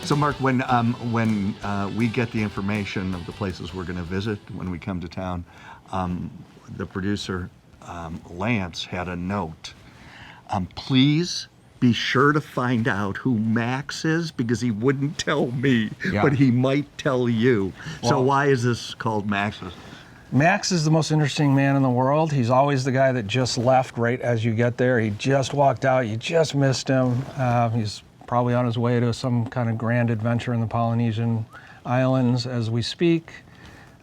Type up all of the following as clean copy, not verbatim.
So Mark, when we get the information of the places we're going to visit when we come to town, the producer, Lance, had a note. Please be sure to find out who Max is, because he wouldn't tell me, but he might tell you. Well, so why is this called Max's? Max is the most interesting man in the world. He's always the guy that just left right as you get there. He just walked out. You just missed him. He's probably on his way to some kind of grand adventure in the Polynesian islands as we speak.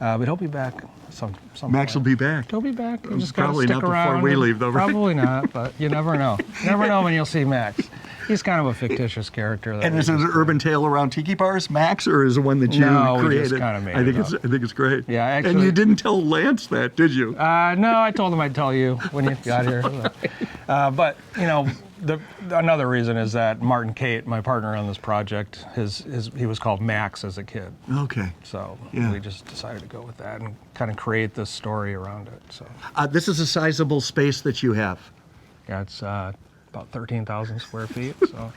But he'll be back some Max will be back. He'll be back. You just probably gotta stick not around. Before we leave, though, right? Probably not, but you never know. You never know when you'll see Max. He's kind of a fictitious character. And is it an urban tale around tiki bars, Max, or is it one that you created? We just kind of made it up. I think it's great. Yeah, actually. And you didn't tell Lance that, did you? No, I told him I'd tell you when you got here. But you know, another reason is that Martin Kate, my partner on this project, he was called Max as a kid. Okay. So we just decided to go with that and kind of create this story around it. So this is a sizable space that you have. Yeah, it's about 13,000 square feet, so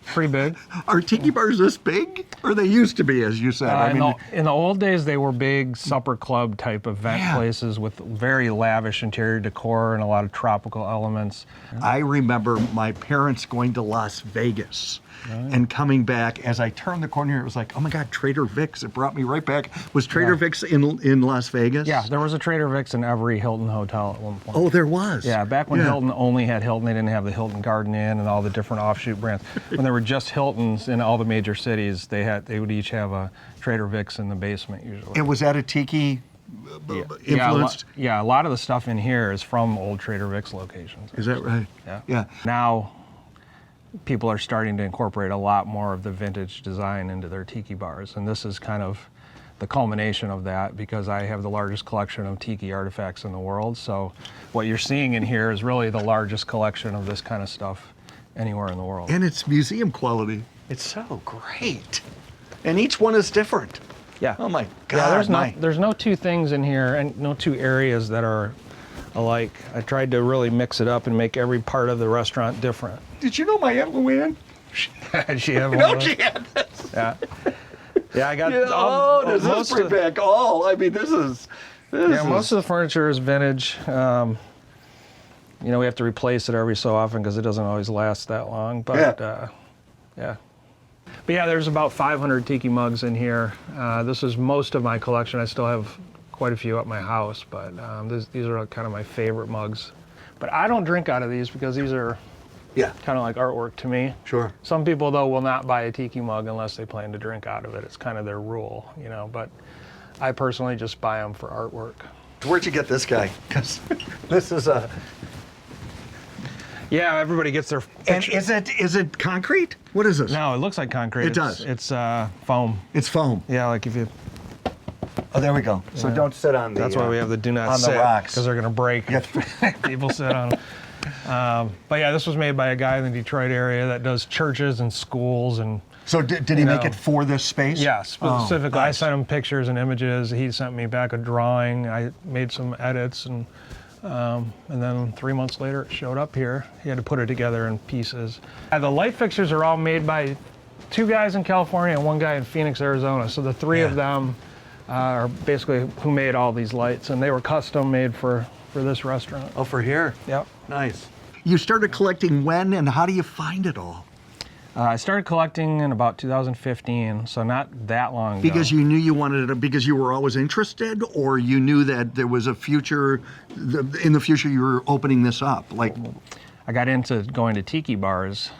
pretty big. Are tiki bars this big? Or they used to be, as you said? In the old days, they were big supper club type event places with very lavish interior decor and a lot of tropical elements. I remember my parents going to Las Vegas and coming back. As I turned the corner, it was like, oh my God, Trader Vic's. It brought me right back. Was Trader Vic's in Las Vegas? Yeah, there was a Trader Vic's in every Hilton hotel at one point. Oh, there was? Yeah, back when Hilton only had Hilton, they didn't have the Hilton Garden Inn and all the different offshoot brands. When there were just Hiltons in all the major cities, they would each have a Trader Vic's in the basement usually. And was that a tiki influenced? Yeah, a lot of the stuff in here is from old Trader Vic's locations. Is that right? Yeah. Now, people are starting to incorporate a lot more of the vintage design into their tiki bars, and this is kind of the culmination of that, because I have the largest collection of tiki artifacts in the world. So what you're seeing in here is really the largest collection of this kind of stuff anywhere in the world. And it's museum quality. It's so great. And each one is different. Yeah. Oh my God. Yeah, there's no two things in here and no two areas that are alike. I tried to really mix it up and make every part of the restaurant different. Did you know my Aunt Luann? She had one. No, she had this. Yeah. Yeah, I got does this bring back all? I mean, this is most of the furniture is vintage. You know, we have to replace it every so often because it doesn't always last that long. But But yeah, there's about 500 tiki mugs in here. This is most of my collection. I still have quite a few at my house, but these are kind of my favorite mugs. But I don't drink out of these because these are kind of like artwork to me. Sure. Some people, though, will not buy a tiki mug unless they plan to drink out of it. It's kind of their rule, you know, but I personally just buy them for artwork. Where'd you get this guy? Because this is a... Yeah, everybody gets their picture. And is it concrete? What is this? No, it looks like concrete. It does. It's foam. It's foam. Yeah, like if you... Oh, there we go. So don't sit on the... That's why we have the do not on sit. the rocks. Because they're going to break. People sit on them. But yeah, this was made by a guy in the Detroit area that does churches and schools and... So did he make it for this space? Yeah, specifically. Nice. I sent him pictures and images. He sent me back a drawing. I made some edits, and then 3 months later it showed up here. He had to put it together in pieces. The light fixtures are all made by 2 guys in California and 1 guy in Phoenix, Arizona. So the 3 of them are basically who made all these lights, and they were custom made for this restaurant. Oh, for here? Yep. Nice. You started collecting when, and how do you find it all? I started collecting in about 2015, so not that long ago. Because you knew you wanted it, because you were always interested, or you knew that there was a future, in the future you were opening this up? Like, I got into going to tiki bars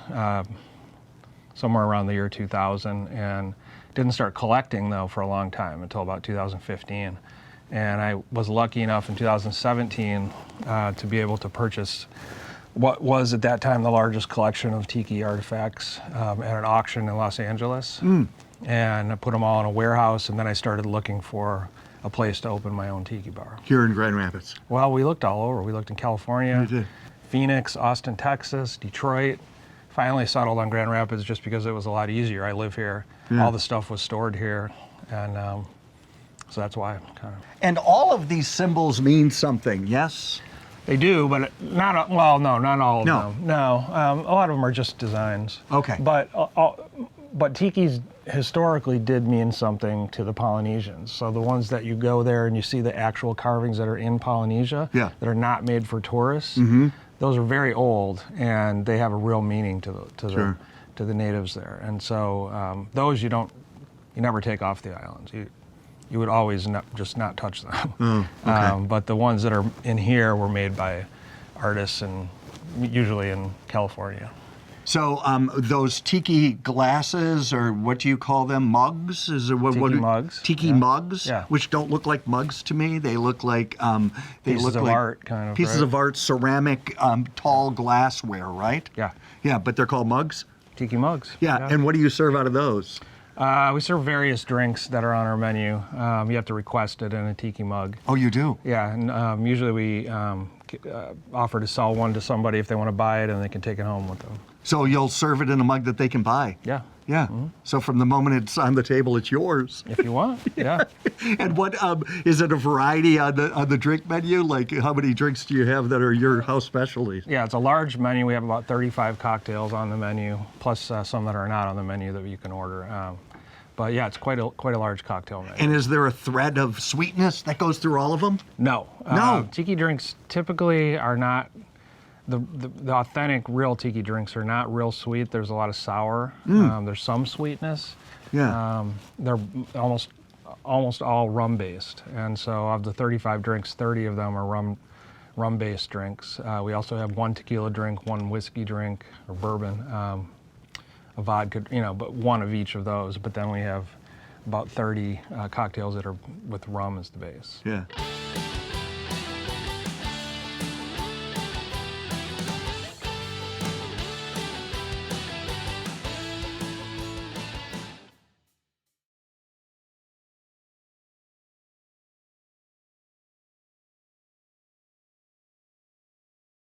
somewhere around the year 2000, and didn't start collecting, though, for a long time, until about 2015. And I was lucky enough in 2017 to be able to purchase what was at that time the largest collection of tiki artifacts at an auction in Los Angeles. And I put them all in a warehouse, and then I started looking for a place to open my own tiki bar. Here in Grand Rapids? Well, we looked all over. We looked in California, Phoenix, Austin, Texas, Detroit. Finally settled on Grand Rapids just because it was a lot easier. I live here. All the stuff was stored here, and so that's why kind of. And all of these symbols mean something, yes? They do, but not all of them. No, a lot of them are just designs. Okay. But tiki's historically did mean something to the Polynesians. So the ones that you go there and you see the actual carvings that are in Polynesia, Yeah. that are not made for tourists, those are very old, and they have a real meaning to Sure. the natives there. And so those you never take off the islands. You would always just not touch them. Oh, okay. But the ones that are in here were made by artists, and usually in California. So those tiki glasses, or what do you call them? Mugs? Is it Tiki mugs. Tiki Yeah. mugs, Yeah. which don't look like mugs to me. They look like Pieces of art, kind of. pieces right? of art, ceramic, tall glassware, right? Yeah. Yeah, but they're called mugs. Tiki mugs. Yeah. And what do you serve out of those? We serve various drinks that are on our menu. You have to request it in a tiki mug. Oh, you do. Yeah, and usually we offer to sell one to somebody if they want to buy it, and they can take it home with them. So you'll serve it in a mug that they can buy. Yeah, Yeah. So from the moment it's on the table, it's yours. if you want. Yeah. And what is it? A variety on the drink menu? Like, how many drinks do you have that are your house specialties? Yeah, it's a large menu. We have about 35 cocktails on the menu, plus some that are not on the menu that you can order. But yeah, it's quite a large cocktail menu. And is there a thread of sweetness that goes through all of them? No. No. Tiki drinks typically are not, the authentic real tiki drinks are not real sweet. There's a lot of sour. There's some sweetness. Yeah. They're almost all rum based. And so of the 35 drinks, 30 of them are rum based drinks. We also have one tequila drink, one whiskey drink, or bourbon, a vodka, but one of each of those. But then we have about 30 cocktails that are with rum as the base. Yeah.